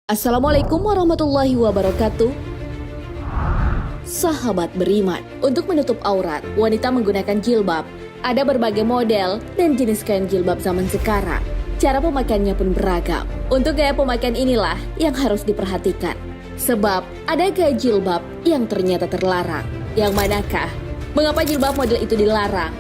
Assalamualaikum warahmatullahi wabarakatuh. Sahabat beriman, untuk menutup aurat, wanita menggunakan jilbab. Ada berbagai model dan jenis kain jilbab zaman sekarang. Cara pemakaiannya pun beragam. Untuk gaya pemakaian inilah yang harus diperhatikan. Sebab ada gaya jilbab yang ternyata terlarang. Yang manakah? Mengapa jilbab model itu dilarang?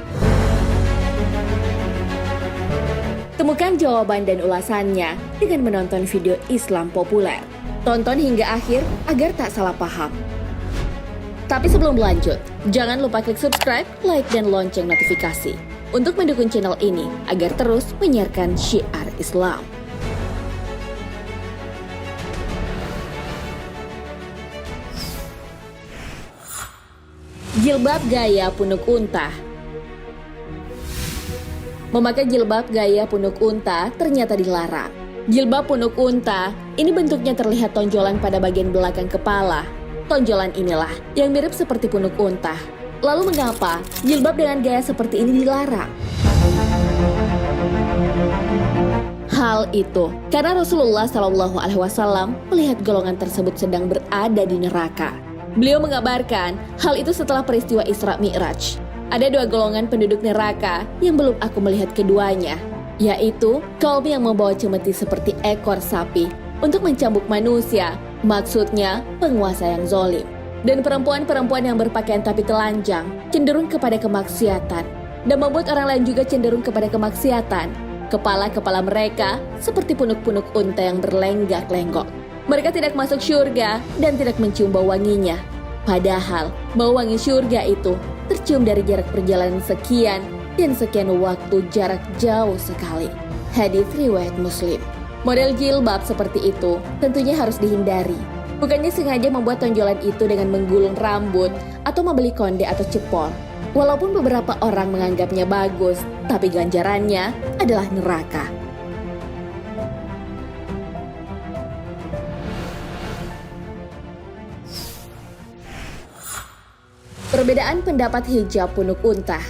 Temukan jawaban dan ulasannya dengan menonton video Islam populer. Tonton hingga akhir agar tak salah paham. Tapi sebelum lanjut, jangan lupa klik subscribe, like, dan lonceng notifikasi untuk mendukung channel ini agar terus menyiarkan syiar Islam. Jilbab gaya punuk unta. Memakai jilbab gaya punuk unta ternyata dilarang. Jilbab punuk unta ini bentuknya terlihat tonjolan pada bagian belakang kepala. Tonjolan inilah yang mirip seperti punuk unta. Lalu mengapa jilbab dengan gaya seperti ini dilarang? Hal itu karena Rasulullah SAW melihat golongan tersebut sedang berada di neraka. Beliau mengabarkan hal itu setelah peristiwa Isra Mi'raj. Ada dua golongan penduduk neraka yang belum aku melihat keduanya, yaitu kaum yang membawa cemeti seperti ekor sapi untuk mencambuk manusia, maksudnya penguasa yang zolim. Dan perempuan-perempuan yang berpakaian tapi telanjang, cenderung kepada kemaksiatan, dan membuat orang lain juga cenderung kepada kemaksiatan. Kepala-kepala mereka seperti punuk-punuk unta yang berlenggak-lenggok. Mereka tidak masuk syurga dan tidak mencium bau wanginya. Padahal bau wangi syurga itu tercium dari jarak perjalanan sekian dan sekian waktu jarak jauh sekali. Hadits riwayat Muslim. Model jilbab seperti itu tentunya harus dihindari. Bukannya sengaja membuat tonjolan itu dengan menggulung rambut atau membeli konde atau cepol. Walaupun beberapa orang menganggapnya bagus, tapi ganjarannya adalah neraka. Perbedaan pendapat hijab punuk unta.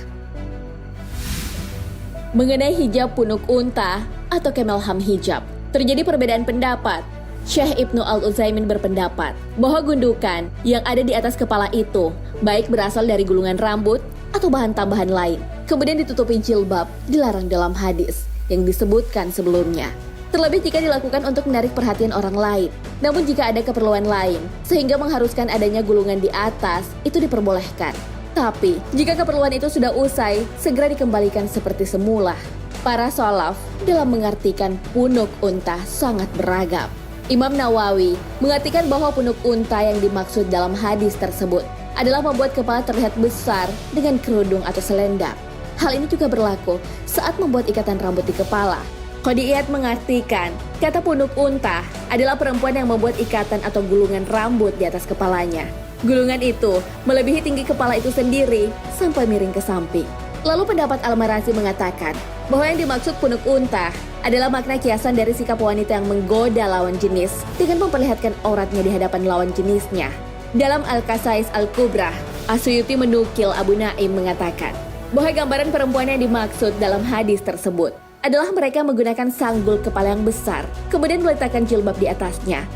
Mengenai hijab punuk unta atau camel ham hijab, terjadi perbedaan pendapat. Syekh Ibnu Al-Utsaimin berpendapat bahwa gundukan yang ada di atas kepala itu baik berasal dari gulungan rambut atau bahan tambahan lain, kemudian ditutupi jilbab, dilarang dalam hadis yang disebutkan sebelumnya. Terlebih jika dilakukan untuk menarik perhatian orang lain. Namun jika ada keperluan lain, sehingga mengharuskan adanya gulungan di atas, itu diperbolehkan. Tapi, jika keperluan itu sudah usai, segera dikembalikan seperti semula. Para shalaf dalam mengartikan punuk unta sangat beragam. Imam Nawawi mengartikan bahwa punuk unta yang dimaksud dalam hadis tersebut adalah membuat kepala terlihat besar dengan kerudung atau selendang. Hal ini juga berlaku saat membuat ikatan rambut di kepala. Qadiyat mengartikan kata punuk unta adalah perempuan yang membuat ikatan atau gulungan rambut di atas kepalanya. Gulungan itu melebihi tinggi kepala itu sendiri sampai miring ke samping. Lalu pendapat Al-Marazi mengatakan bahwa yang dimaksud punuk unta adalah makna kiasan dari sikap wanita yang menggoda lawan jenis dengan memperlihatkan auratnya di hadapan lawan jenisnya. Dalam Al-Qasais Al-Kubra, As-Suyuti menukil Abu Naim mengatakan bahwa gambaran perempuan yang dimaksud dalam hadis tersebut adalah mereka menggunakan sanggul kepala yang besar, kemudian meletakkan jilbab di atasnya.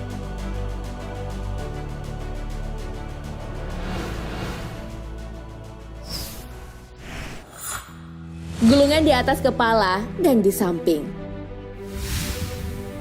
Gulungan di atas kepala dan di samping.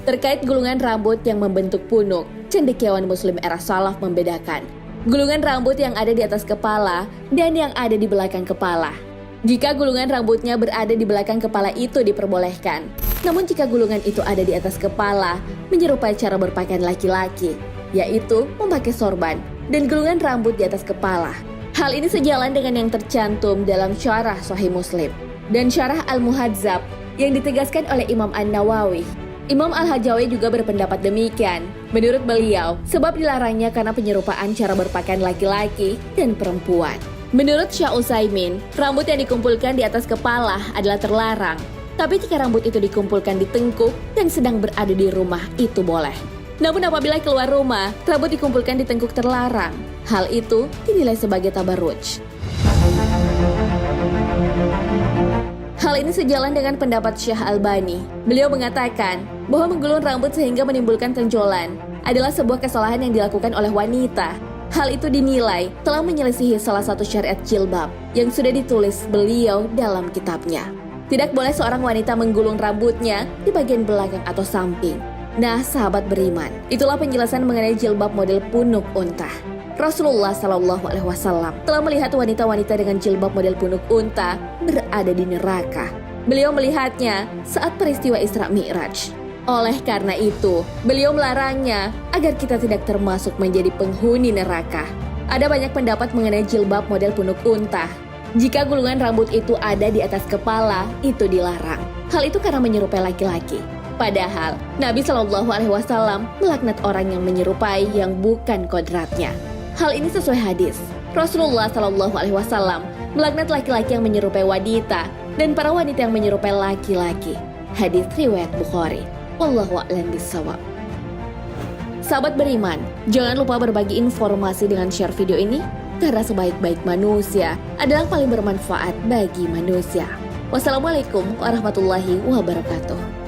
Terkait gulungan rambut yang membentuk punuk, cendekiawan Muslim era salaf membedakan gulungan rambut yang ada di atas kepala dan yang ada di belakang kepala. Jika gulungan rambutnya berada di belakang kepala itu diperbolehkan. Namun jika gulungan itu ada di atas kepala, menyerupai cara berpakaian laki-laki, yaitu memakai sorban dan gulungan rambut di atas kepala. Hal ini sejalan dengan yang tercantum dalam syarah Sahih Muslim dan syarah Al-Muhadzab yang ditegaskan oleh Imam An-Nawawi. Imam Al-Hajawi juga berpendapat demikian. Menurut beliau, sebab dilarangnya karena penyerupaan cara berpakaian laki-laki dan perempuan. Menurut Syekh Utsaimin, rambut yang dikumpulkan di atas kepala adalah terlarang. Tapi jika rambut itu dikumpulkan di tengkuk dan sedang berada di rumah, itu boleh. Namun apabila keluar rumah, rambut dikumpulkan di tengkuk terlarang. Hal itu dinilai sebagai tabarruj. Hal ini sejalan dengan pendapat Syekh Albani. Beliau mengatakan bahwa menggulung rambut sehingga menimbulkan tonjolan adalah sebuah kesalahan yang dilakukan oleh wanita. Hal itu dinilai telah menyelisihi salah satu syariat jilbab yang sudah ditulis beliau dalam kitabnya. Tidak boleh seorang wanita menggulung rambutnya di bagian belakang atau samping. Nah, sahabat beriman, itulah penjelasan mengenai jilbab model punuk unta. Rasulullah SAW telah melihat wanita-wanita dengan jilbab model punuk unta berada di neraka. Beliau melihatnya saat peristiwa Isra Mi'raj. Oleh karena itu, beliau melarangnya agar kita tidak termasuk menjadi penghuni neraka. Ada banyak pendapat mengenai jilbab model punuk unta. Jika gulungan rambut itu ada di atas kepala, itu dilarang. Hal itu karena menyerupai laki-laki. Padahal, Nabi SAW melaknat orang yang menyerupai yang bukan kodratnya. Hal ini sesuai hadis. Rasulullah SAW melaknat laki-laki yang menyerupai wanita dan para wanita yang menyerupai laki-laki. Hadis riwayat Bukhari. Wallahu a'lam bishawab. Sahabat beriman, jangan lupa berbagi informasi dengan share video ini karena sebaik-baik manusia adalah paling bermanfaat bagi manusia. Wassalamualaikum warahmatullahi wabarakatuh.